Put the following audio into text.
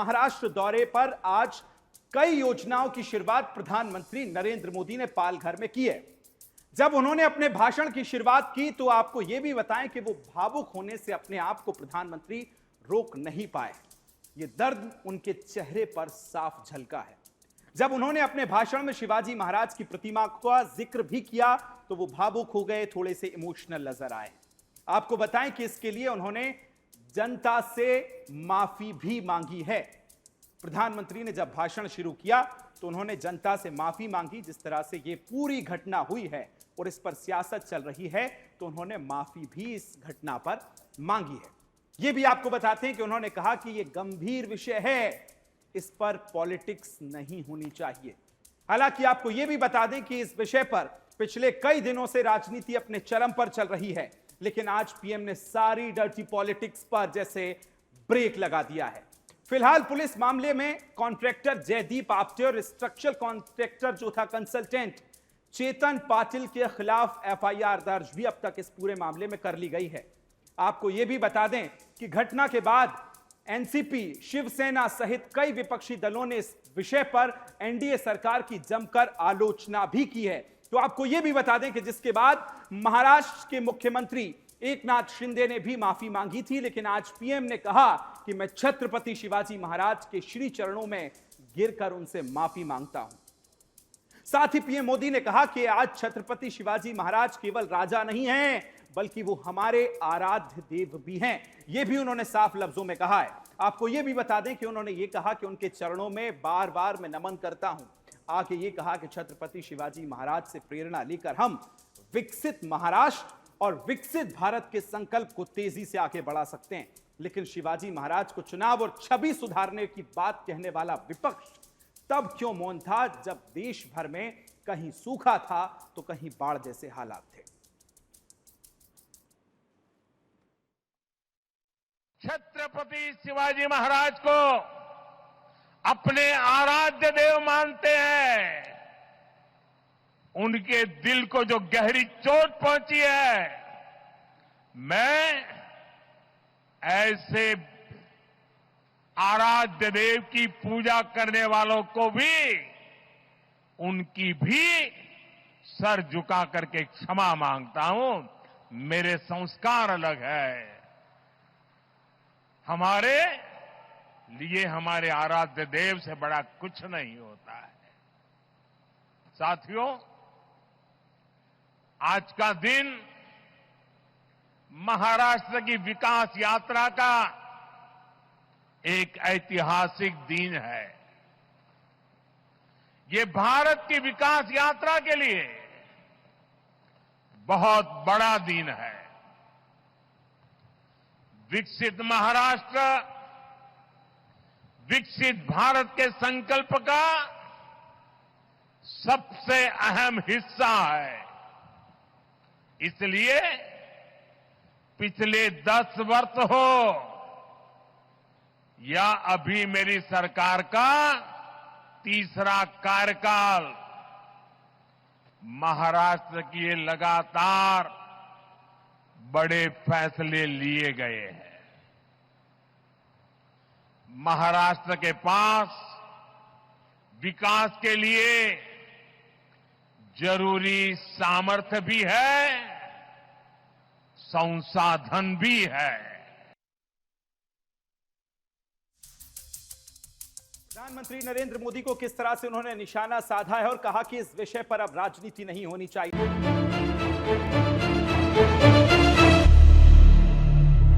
महाराष्ट्र दौरे पर आज कई योजनाओं की शुरुआत प्रधानमंत्री नरेंद्र मोदी ने पालघर में की है। जब उन्होंने अपने भाषण की शुरुआत की तो आपको यह भी बताएं कि वो भावुक होने से अपने आप को प्रधानमंत्री रोक नहीं पाए। ये दर्द उनके चेहरे पर साफ झलका है। जब उन्होंने अपने भाषण में शिवाजी महाराज की प्रतिमा का जिक्र भी किया तो वो भावुक हो गए, थोड़े से इमोशनल नजर आए। आपको बताएं कि इसके लिए उन्होंने जनता से माफी भी मांगी है। प्रधानमंत्री ने जब भाषण शुरू किया तो उन्होंने जनता से माफी मांगी। जिस तरह से ये पूरी घटना हुई है और इस पर सियासत चल रही है तो उन्होंने माफी भी इस घटना पर मांगी है। ये भी आपको बताते हैं कि उन्होंने कहा कि यह गंभीर विषय है, इस पर पॉलिटिक्स नहीं होनी चाहिए। हालांकि आपको यह भी बता दें कि इस विषय पर पिछले कई दिनों से राजनीति अपने चरम पर चल रही है, लेकिन आज पीएम ने सारी डर्टी पॉलिटिक्स पर जैसे ब्रेक लगा दिया है। फिलहाल पुलिस मामले में कॉन्ट्रैक्टर जयदीप आप्टे और स्ट्रक्चरल कॉन्ट्रैक्टर जो था कंसल्टेंट चेतन पाटिल के खिलाफ एफआईआर दर्ज भी अब तक इस पूरे मामले में कर ली गई है। आपको यह भी बता दें कि घटना के बाद एनसीपी, शिवसेना सहित कई विपक्षी दलों ने इस विषय पर एनडीए सरकार की जमकर आलोचना भी की है। तो आपको यह भी बता दें कि जिसके बाद महाराष्ट्र के मुख्यमंत्री एकनाथ शिंदे ने भी माफी मांगी थी, लेकिन आज पीएम ने कहा कि मैं छत्रपति शिवाजी महाराज के श्री चरणों में गिरकर उनसे माफी मांगता हूं। साथ ही पीएम मोदी ने कहा कि आज छत्रपति शिवाजी महाराज केवल राजा नहीं हैं, बल्कि वो हमारे आराध्य देव भी हैं। यह भी उन्होंने साफ लफ्जों में कहा है। आपको यह भी बता दें कि उन्होंने ये कहा कि उनके चरणों में बार बार मैं नमन करता हूं। आगे ये कहा कि छत्रपति शिवाजी महाराज से प्रेरणा लेकर हम विकसित महाराष्ट्र और विकसित भारत के संकल्प को तेजी से आगे बढ़ा सकते हैं। लेकिन शिवाजी महाराज को चुनाव और छवि सुधारने की बात कहने वाला विपक्ष तब क्यों मौन था जब देश भर में कहीं सूखा था तो कहीं बाढ़ जैसे हालात थे। छत्रपति शिवाजी महाराज को अपने आराध्य देव मानते हैं। उनके दिल को जो गहरी चोट पहुंची है, मैं ऐसे आराध्य देव की पूजा करने वालों को भी, उनकी भी सर झुका करके क्षमा मांगता हूं। मेरे संस्कार अलग है। हमारे लिए हमारे आराध्य देव से बड़ा कुछ नहीं होता है। साथियों, आज का दिन महाराष्ट्र की विकास यात्रा का एक ऐतिहासिक दिन है। ये भारत की विकास यात्रा के लिए बहुत बड़ा दिन है। विकसित महाराष्ट्र, विकसित भारत के संकल्प का सबसे अहम हिस्सा है। इसलिए पिछले 10 वर्ष हो या अभी मेरी सरकार का तीसरा कार्यकाल, महाराष्ट्र की ये लगातार बड़े फैसले लिए गए हैं। महाराष्ट्र के पास विकास के लिए जरूरी सामर्थ्य भी है, संसाधन भी है। प्रधानमंत्री नरेंद्र मोदी को किस तरह से उन्होंने निशाना साधा है और कहा कि इस विषय पर अब राजनीति नहीं होनी चाहिए।